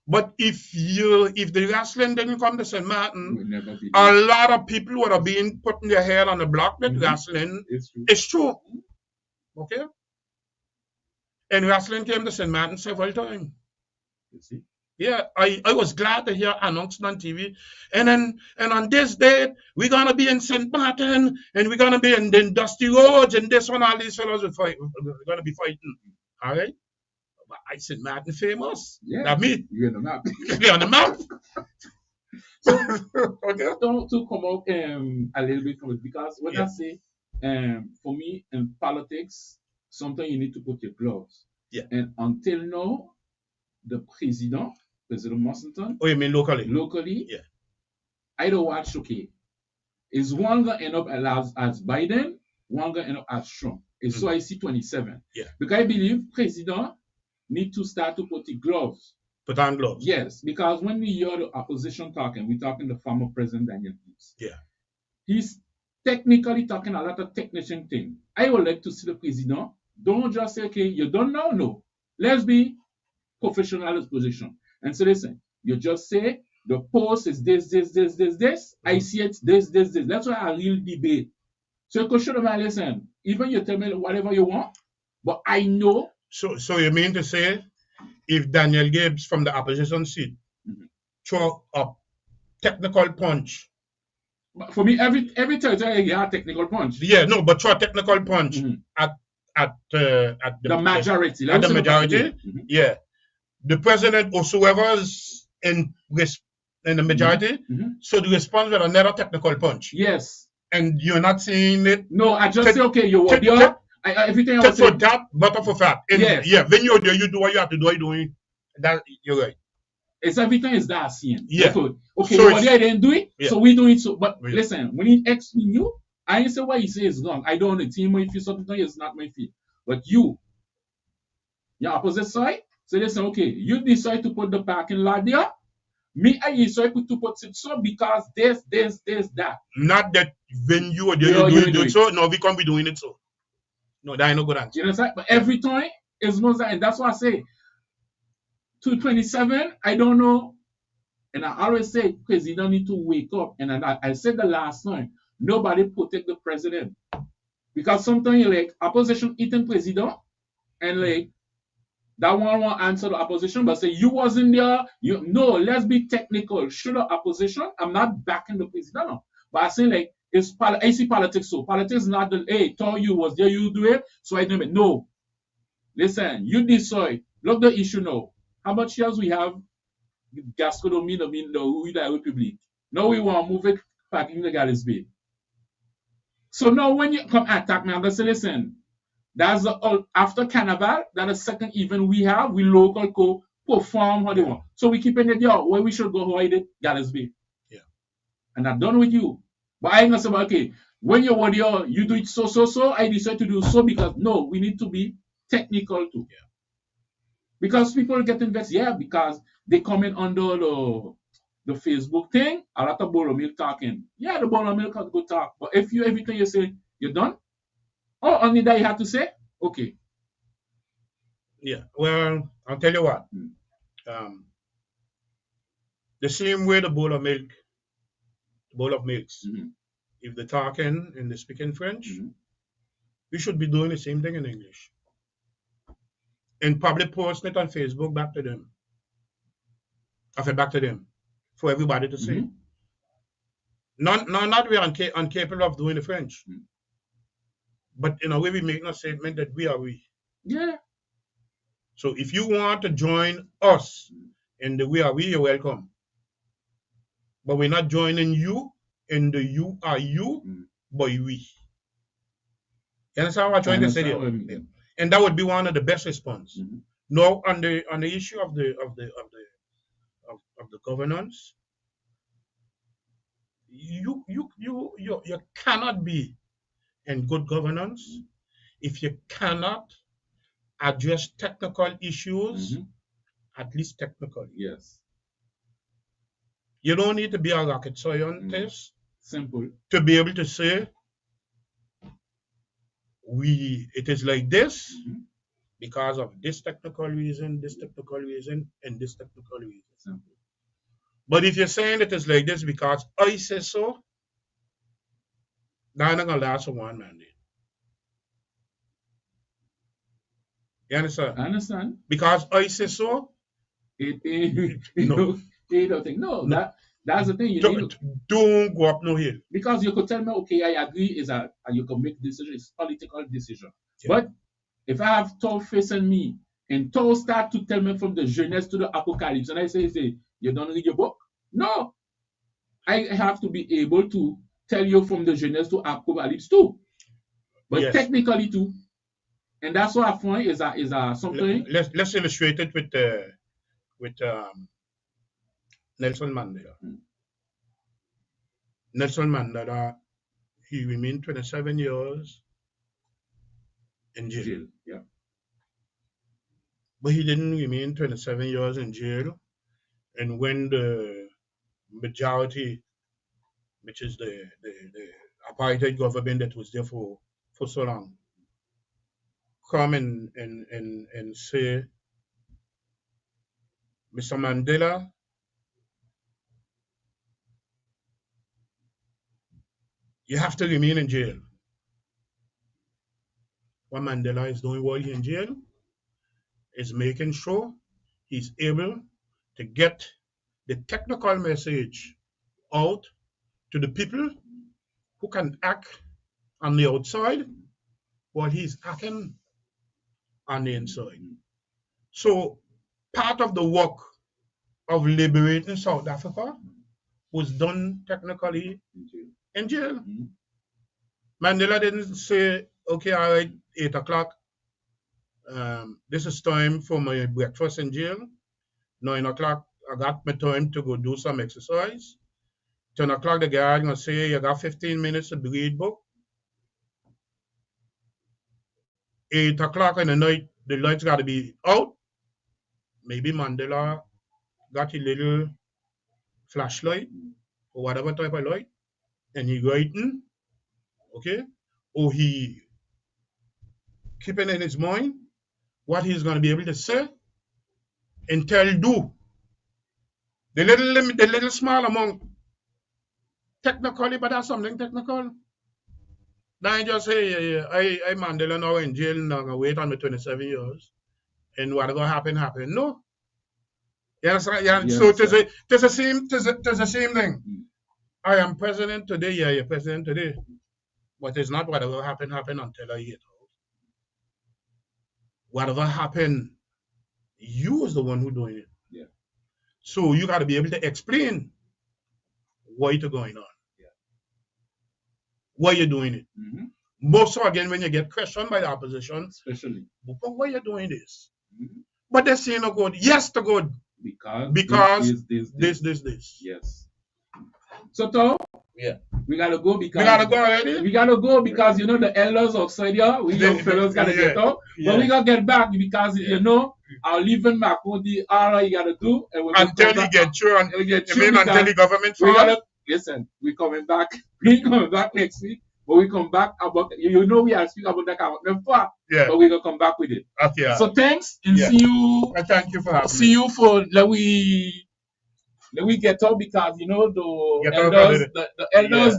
S2: But if the wrestling didn't come to St. Martin, a lot of people would have been putting their head on the block that wrestling is true. Okay? And wrestling came to St. Martin several times.
S3: You see?
S2: Yeah, I was glad to hear announced on TV. And on this date, we're gonna be in St. Martin, and we're gonna be in the Dusty Roads, and this one, all these fellows are gonna be fighting. All right? I St. Martin famous.
S3: Yeah.
S2: That me.
S3: You're on the map.
S2: You're on the map.
S3: So to come out a little bit from it, because when I say for me in politics, sometimes you need to put your gloves.
S2: Yeah.
S3: And until now, the President Washington.
S2: Oh, you mean locally?
S3: Locally,
S2: yeah.
S3: I don't watch okay. Is one gonna end up as Biden, one gonna end up as Trump. And so I see 27.
S2: Yeah.
S3: Because I believe President need to start to put the gloves
S2: Put on gloves.
S3: Yes, because when we hear the opposition talking, we're talking the former President Daniel Gibbs.
S2: Yeah.
S3: He's technically talking a lot of technician thing. I would like to see the president. Don't just say, okay, you don't know, no. Let's be professional in position. And so listen, you just say the post is this. I see it, this. That's why I real debate. So you should have listen, even you tell me whatever you want, but I know.
S2: So you mean to say if Daniel Gibbs from the opposition seat throw a technical punch?
S3: But for me, every territory you have technical punch.
S2: Yeah, no, but throw a technical punch at the
S3: majority.
S2: At the majority, yeah. The president or whoever's in the majority, so the response with another technical punch.
S3: Yes.
S2: And you're not seeing it.
S3: No, I just say okay, you what everything I was
S2: saying. That butter for fat.
S3: Yes.
S2: Yeah, when you're there, you do what you have to do. You're doing that. You're right.
S3: It's everything is that scene.
S2: Yeah.
S3: Okay,
S2: so
S3: what I didn't do it, so we do it. So, but
S2: yeah.
S3: Listen, when he explain you, I didn't say what he says is wrong. I don't know. Team my feet, something is not my feet. But your opposite side, so listen, okay, you decide to put the parking lot there. Me, I decide to put it so because this, that.
S2: Not that when you are there, you do it so. No, we can't be doing it so. No, that ain't no good answer.
S3: You understand? But every time is most, and that's why I say 227. I don't know, and I always say because you don't need to wake up. And I said the last time, nobody protect the president because sometimes you like opposition eating president, and like that one won't answer the opposition, but say you wasn't there. No, let's be technical. Should the opposition? I'm not backing the president, no. But I say like I see politics so. Politics is not the hey, told you was there, you do it, so I do it. No. Listen, you decide. Look the issue now. How much shares we have? Gasco don't mean the Republic. Now we want to move it back in the Gallis Bay. So now when you come attack me, I'm gonna say, listen. That's after Carnival, that's the second event we have. We local co perform how they want. So we keep in the yard where we should go how I did Gallis Bay.
S2: Yeah.
S3: And I'm done with you. But I ain't gonna say, okay, when you're what you do it so, I decide to do so because no, we need to be technical too.
S2: Yeah.
S3: Because people get invested, yeah, because they comment under the Facebook thing, a lot of bowl of milk talking. Yeah, the bowl of milk has go talk. But if you everything you say, you're done. Oh, only that you have to say? Okay.
S2: Yeah. Well, I'll tell you what. The same way the bowl of milks, if they're talking and they're speaking French, we should be doing the same thing in English. And probably post it on Facebook back to them. Back to them. For everybody to see. Not we're incapable of doing the French. But in a way, we make a statement that we are we.
S3: Yeah.
S2: So if you want to join us in the we are we, you're welcome. But we're not joining you in the you are you, but we. You understand what I'm trying to say there? And that would be one of the best response. Now on the issue of the governance, you cannot be in good governance if you cannot address technical issues, at least technically.
S3: Yes.
S2: You don't need to be a rocket scientist.
S3: Simple.
S2: To be able to say it is like this because of this technical reason, and this technical reason.
S3: Simple.
S2: But if you're saying it is like this because I say so, that's not gonna last for one mandate. You understand?
S3: I understand.
S2: Because I say so.
S3: No. That's the thing.
S2: Don't go up no hill.
S3: Because you could tell me, okay, I agree, and you can make decision. It's political decision. Yeah. But if I have Thor facing me and Thor start to tell me from the Genèse to the Apocalypse, and I say, you don't read your book? No. I have to be able to tell you from the Genèse to Apocalypse too. But yes. Technically too. And that's what I find is something.
S2: Let's illustrate it with Nelson Mandela. Nelson Mandela, he remained 27 years in jail.
S3: Yeah.
S2: but he didn't remain 27 years in jail. And when the majority, which is the apartheid government that was there for so long, come and say, Mr. Mandela, you have to remain in jail. What Mandela is doing while he's in jail is making sure he's able to get the technical message out to the people who can act on the outside while he's acting on the inside. So part of the work of liberating South Africa was done technically in jail.
S3: Mm-hmm.
S2: Mandela didn't say, okay, all right, 8 o'clock, this is time for my breakfast in jail. 9 o'clock, I got my time to go do some exercise. 10 o'clock, the guard gonna say, you got 15 minutes to read book. 8 o'clock in the night, the lights gotta be out. Maybe Mandela got a little flashlight or whatever type of light, and he writing, okay? Or he keeping in his mind what he's gonna be able to say and tell do. The little small amount, technically, but that's something technical. Now I just say, I Mandela now in jail, now I'm gonna wait on me 27 years, and whatever happen. No. Yes, so it's the same thing. I am president today, yeah, you're president today. But it's not whatever happen until I get out. Whatever happen, you is the one who doing it.
S3: Yeah.
S2: So you got to be able to explain why it's going on.
S3: Yeah.
S2: Why you're doing it.
S3: Mm-hmm.
S2: Most so again when you get questioned by the opposition,
S3: Especially.
S2: but why you doing this?
S3: Mm-hmm.
S2: But they're saying no good. Yes to good. Because this.
S3: Yes. So Tom,
S2: Yeah.
S3: we gotta go because
S2: We gotta go already?
S3: We gotta go because you know the elders outside here, we young fellows gotta get out.
S2: Yeah.
S3: But we gotta get back because you know I'll leave in back all the all you gotta do and we'll
S2: Until you get through,
S3: we get
S2: you
S3: through
S2: mean until the government
S3: we
S2: falls?
S3: gotta listen, we coming back. We coming back next week. But we come back about you know we are speaking about that kind of before,
S2: Yeah.
S3: but we're gonna come back with it.
S2: Okay.
S3: So thanks and
S2: Yeah.
S3: see you.
S2: And thank you for having
S3: See
S2: me.
S3: you for let we get up because you know the
S2: Get up
S3: elders
S2: already.
S3: the elders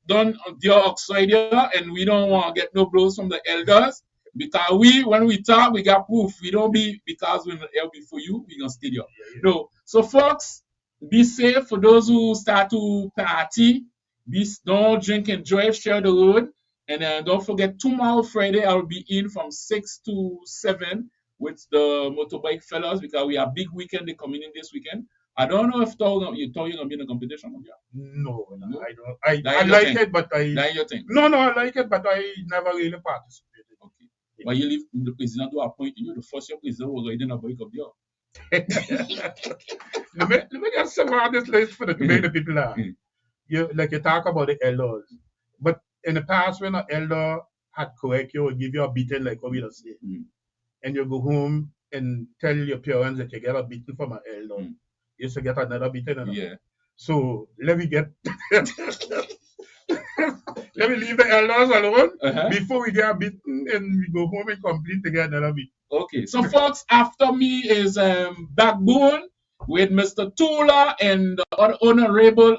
S3: done their oxide here and we don't want to get no blows from the elders because when we talk we got proof. We don't be because we're not here before you, we gonna stay there. No. So folks, be safe for those who start to party. Don't drink and drive, share the road. And don't forget, tomorrow, Friday, I'll be in from 6 to 7 with the motorbike fellas because we have big weekend. They're coming in this weekend. I don't know if you're going to be in a competition.
S2: No,
S3: No?
S2: I don't.
S3: That
S2: I
S3: is your
S2: like
S3: thing.
S2: it, but
S3: That's your thing.
S2: No, I like it, but I never really participated.
S3: Okay. But you leave the president to appoint you. The first year president was already in a bike up there.
S2: Let me just say on this list for to make the people laugh. You talk about the elders, but in the past when an elder had correct you or give you a beating like what we just say, and you go home and tell your parents that you get a beating from an elder, you used to get another beating.
S3: Yeah.
S2: So let me get let me leave the elders alone before we get beaten and we go home and complete to get another beat.
S3: Okay, so folks, after me is Backbone with Mr. Tula and the other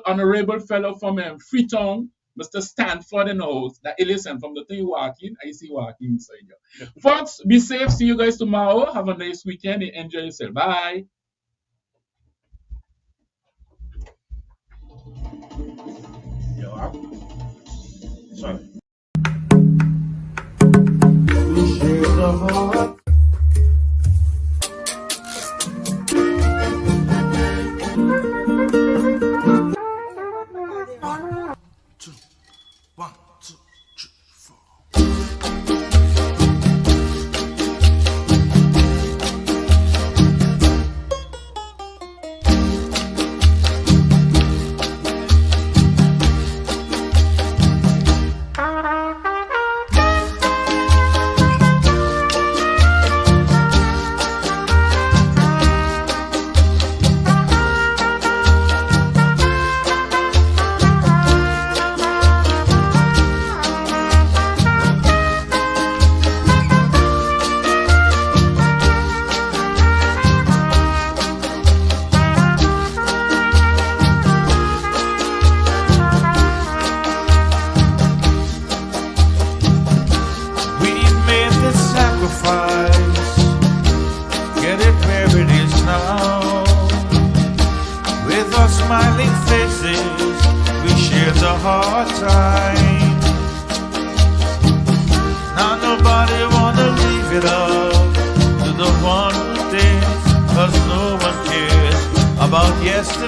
S3: honorable fellow from Freetown, Mr. Stanford and host. That listen from the thing you walking, I see walking inside here. Folks, be safe. See you guys tomorrow. Have a nice weekend and enjoy yourself. Bye.
S2: Sorry.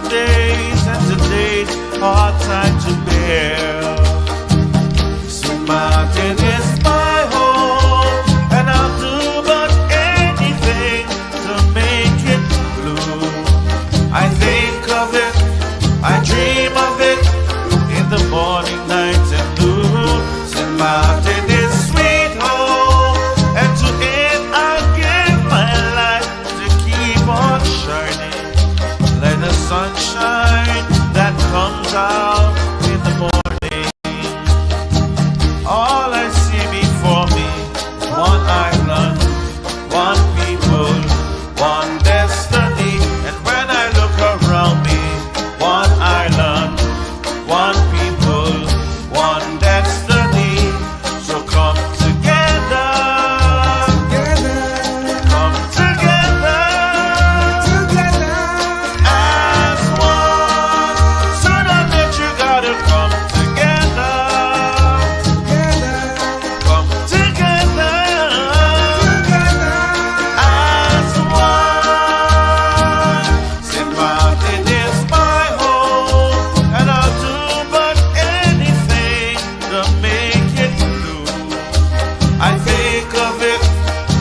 S5: today's and today's hard time to bear. St. Martin is my home, and I'll do but anything to make it blue. I think of it, I dream of it, in the morning, night, and noon. St. Martin is sweet home, and to it I'll give my life to keep on shining like the sunshine that comes out in the morning. All I see before me is one island, one people, one destiny. And when I look around me, one island, one people, one destiny. So come together, come together, as one. Sooner that you gotta come together, come together, as one. St. Martin is my home, and I'll do but anything to make it blue. I think of it,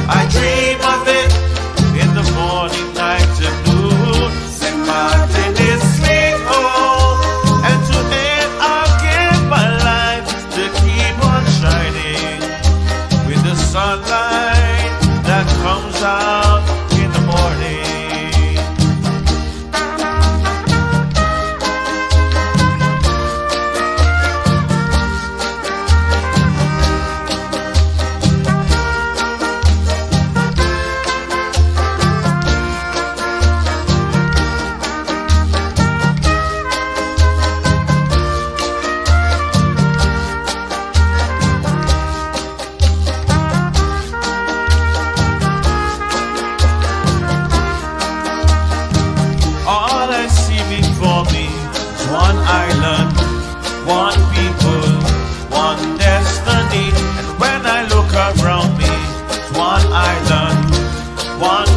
S5: I dream of it, in the morning, night, and noon. St. Martin is sweet home, and to it I'll give my life to keep on shining with the sunlight that comes out in the morning. All I see before me is one island, one people, one destiny. And when I look around me, it's one island, one